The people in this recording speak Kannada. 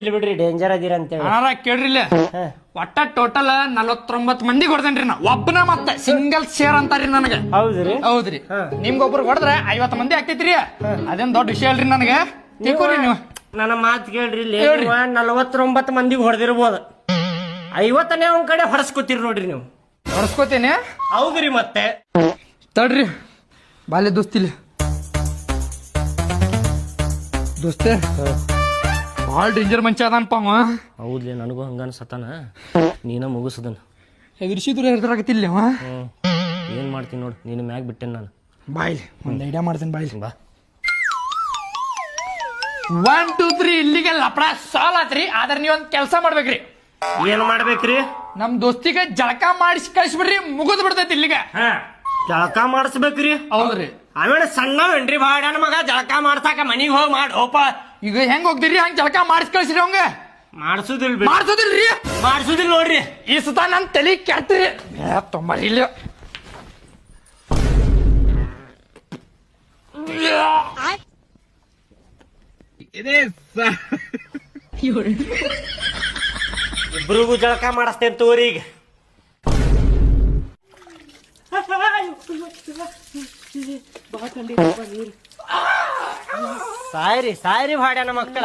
ಬಿಡ್ರಿ ಡೇಂಜರ್ ಅದೀರ ಅಂತೇಳಿ ಅನಾರ ಕೇಳ್ರಿ ಇಲ್ಲಿ ಒಟ್ಟ ಟೋಟಲ್ 49 ಮಂದಿಗೆ ಹೊಡೆದೇನ್ರಿ ನಾ ಒಬ್ಬನ ಮತ್ತೆ ಸಿಂಗಲ್ ಶೇರ್ ಅಂತಾರ್ರಿ ನನಗೆ. ಹೌದ್ರಿ ಹೌದ್ರಿ ನಿಮ್ಗೊಬ್ರು ಹೊಡೆದ್ರೆ 50 ಮಂದಿ ಆಗ್ತೈತ್ರಿ. ಅದೇನ್ ದೊಡ್ಡ ವಿಷಯ ಅಲ್ರಿ ನನಗೆ. ತಿಳ್ಕೊರಿ ನೀವು. ನನ್ನ ಮಾತು ಕೇಳ್ರಿ ಇಲ್ಲಿ 49 ಮಂದಿಗೆ ಹೊಡೆದಿರ್ಬೋದು, 50ನೇ ಒಂದ್ ಕಡೆ ಹೊರಸ್ಕೊತೀರಿ ನೋಡ್ರಿ ನೀವು. ಹೊರಸ್ಕೋತೇನೆ. ಹೌದ್ರಿ ಮತ್ತೆ ತಡ್ರಿ ಬಾಲ್ಯ ದೋಸ್ತಿಲಿ ದೋಸ್ತೆ ಭಾಳ ಡೇಂಜರ್ ಮಂಚ ಅದಾನಪ್ಪ ಅವ. ಹೌದ್ಲಿ ನನಗೂ ಹಂಗ ಅನ್ಸತ್ತಾನ. ನೀನ ಮುಗಿಸದನ್ ಎದುರಿಸಿದ್ರು ಎದುರಾಗತ್ತಿಲ್ಲ ಅವ. ಏನ್ ಮಾಡ್ತೀನಿ ನೋಡು, ನೀನು ಮ್ಯಾಗ ಬಿಟ್ಟೆನ್ ನಾನು. ಬಾಯ್ಲಿ ಒಂದು ಐಡಿಯಾ ಮಾಡ್ತೀನಿ ಬಾಯ್ಲಿ. ಬಾ 1 2 3 ಇಲ್ಲಿಗೆ ಲಪಡ ಸಾಲ್ ಆತ್ರಿ. ಆದ್ರೆ ನೀವೊಂದ್ ಕೆಲಸ ಮಾಡ್ಬೇಕ್ರಿ. ಏನ್ ಮಾಡ್ಬೇಕ್ರಿ? ನಮ್ ದೋಸ್ತಿಗೆ ಜಳಕ ಮಾಡಿಸಿ ಕಳಿಸ್ಬಿಡ್ರಿ, ಮುಗಿದ್ ಬಿಡ್ತೈತಿ ಇಲ್ಲಿಗೆ. ಜಳಕ ಮಾಡಿಸ್ಬೇಕ್ರಿ? ಹೌದ್ರಿ. ಆಮೇಲೆ ಸಣ್ಣವೇನ್ರಿ ಬಾಡ್ಯಾನ ಮಗ ಜಳಕ ಮಾಡ್ಸಾಕ ಮನಿಗ್ ಹೋಗಿ ಮಾಡಿ ಹೋಪ. ಈಗ ಹೆಂಗ್ ಹೋಗ್ದಿರಿ ಹಂಗ ಜಳಕ ಮಾಡಿಸಿ ಕಳಿಸ್ರಿ ಅವಂಗ. ಮಾಡ್ಸುದಿಲ್ರಿ ಮಾಡ್ಸುದಿಲ್ಲ ನೋಡ್ರಿ. ಈ ಸುತ ನನ್ ತಲಿ ಕೆಟ್ಟ್ರಿ ತೊಂಬರಿ ಇಲ್ಲ. ಇಬ್ರಿಗೂ ಜಳಕ ಮಾಡಿಸ್ತೇನೆ ತೋರಿ ಈಗ. ಸಾಯ್ರಿ ಸಾಯ್ರಿ ಬಾಡ್ಯಾನ ಮಕ್ಕಳ.